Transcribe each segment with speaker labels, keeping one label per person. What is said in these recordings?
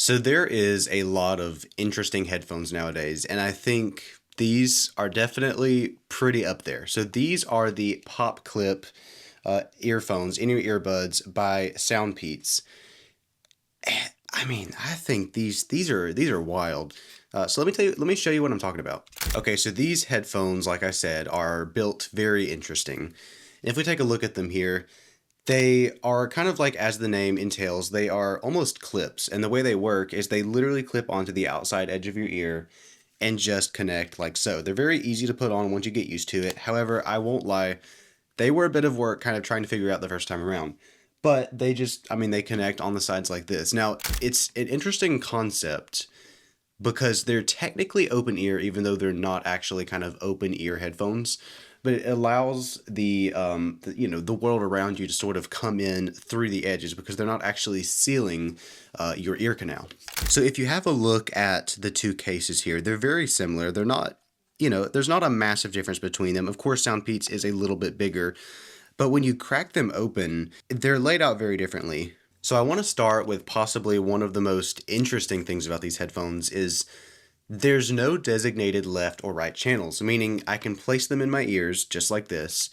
Speaker 1: So there is a lot of interesting headphones nowadays, and I think these are definitely pretty up there. So these are the PopClip earphones, in-ear earbuds by SoundPeats. I mean, I think these are wild. So let me show you what I'm talking about. Okay, so these headphones, like I said, are built very interesting. If we take a look at them here, they are kind of like, as the name entails, they are almost clips. And the way they work is they literally clip onto the outside edge of your ear and just connect like so. They're very easy to put on once you get used to it. However, I won't lie, they were a bit of work kind of trying to figure out the first time around. But they just, I mean, they connect on the sides like this. Now, it's an interesting concept because they're technically open ear, even though they're not actually kind of open ear headphones. But it allows the world around you to sort of come in through the edges because they're not actually sealing your ear canal. So if you have a look at the two cases here, they're very similar. They're not, there's not a massive difference between them. Of course, SoundPeats is a little bit bigger, but when you crack them open, they're laid out very differently. So I want to start with possibly one of the most interesting things about these headphones is there's no designated left or right channels, meaning I can place them in my ears just like this,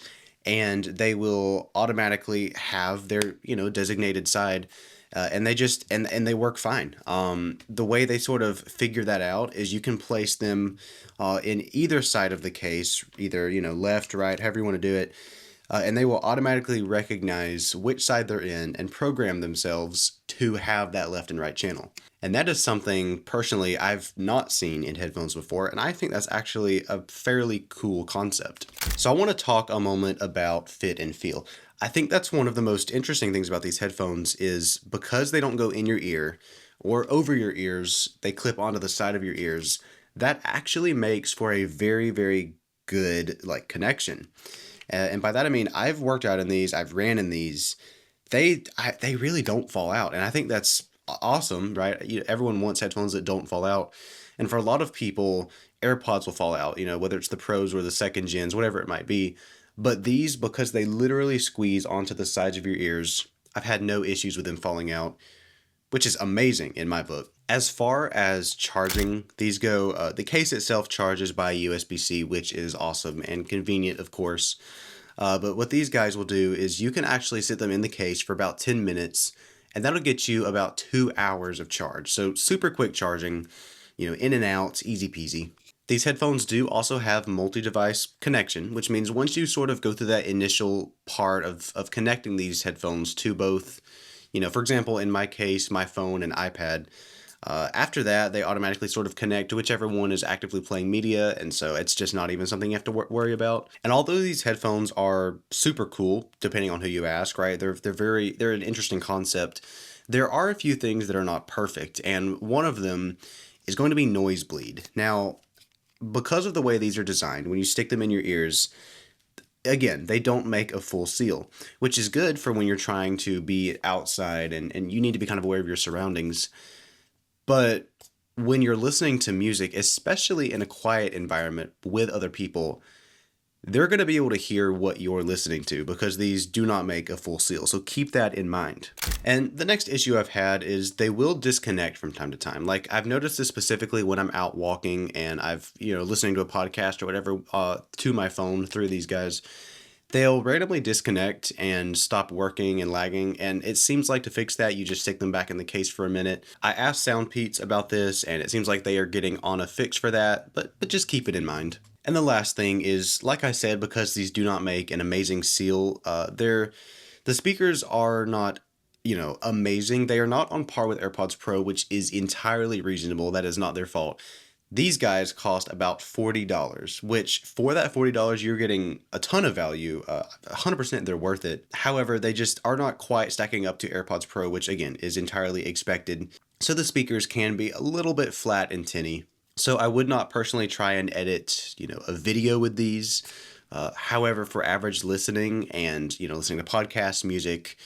Speaker 1: and they will automatically have their, designated side, and they just and they work fine. The way they sort of figure that out is you can place them in either side of the case, either left, right, however you want to do it, and they will automatically recognize which side they're in and program themselves to have that left and right channel. And that is something personally I've not seen in headphones before, and I think that's actually a fairly cool concept. So I want to talk a moment about fit and feel. I think that's one of the most interesting things about these headphones is because they don't go in your ear or over your ears, they clip onto the side of your ears. That actually makes for a very, very good connection. And by that I mean I've worked out in these, I've ran in these. They really don't fall out, and I think that's awesome, right? Everyone wants headphones that don't fall out, and for a lot of people, AirPods will fall out. Whether it's the Pros or the second gens, whatever it might be. But these, because they literally squeeze onto the sides of your ears, I've had no issues with them falling out, which is amazing in my book. As far as charging these go, the case itself charges by USB-C, which is awesome and convenient, of course. But what these guys will do is you can actually sit them in the case for about 10 minutes, and that'll get you about 2 hours of charge. So super quick charging, in and out, easy peasy. These headphones do also have multi-device connection, which means once you sort of go through that initial part of connecting these headphones to both, for example, in my case, my phone and iPad, after that, they automatically sort of connect to whichever one is actively playing media, and so it's just not even something you have to worry about. And although these headphones are super cool, depending on who you ask, right? They're an interesting concept. There are a few things that are not perfect, and one of them is going to be noise bleed. Now, because of the way these are designed, when you stick them in your ears, again, they don't make a full seal, which is good for when you're trying to be outside and you need to be kind of aware of your surroundings. But when you're listening to music, especially in a quiet environment with other people, they're going to be able to hear what you're listening to because these do not make a full seal. So keep that in mind. And the next issue I've had is they will disconnect from time to time. Like I've noticed this specifically when I'm out walking and I've, listening to a podcast or whatever to my phone through these guys. They'll randomly disconnect and stop working and lagging, and it seems like to fix that, you just stick them back in the case for a minute. I asked SoundPeats about this, and it seems like they are getting on a fix for that, but just keep it in mind. And the last thing is, like I said, because these do not make an amazing seal, the speakers are not, amazing. They are not on par with AirPods Pro, which is entirely reasonable. That is not their fault. These guys cost about $40, which for that $40, you're getting a ton of value. 100% they're worth it. However, they just are not quite stacking up to AirPods Pro, which again is entirely expected. So the speakers can be a little bit flat and tinny. So I would not personally try and edit, a video with these. However, for average listening and, listening to podcasts, music,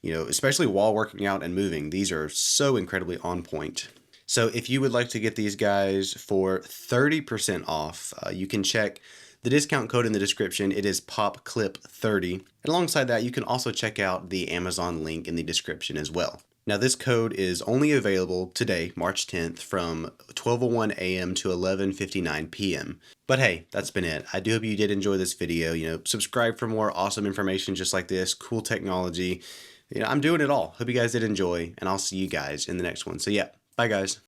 Speaker 1: especially while working out and moving, these are so incredibly on point. So if you would like to get these guys for 30% off, you can check the discount code in the description. It is PopClip30. And alongside that, you can also check out the Amazon link in the description as well. Now, this code is only available today, March 10th, from 12:01 a.m. to 11:59 p.m. But hey, that's been it. I do hope you did enjoy this video. Subscribe for more awesome information just like this, cool technology. I'm doing it all. Hope you guys did enjoy, and I'll see you guys in the next one. So yeah, bye guys.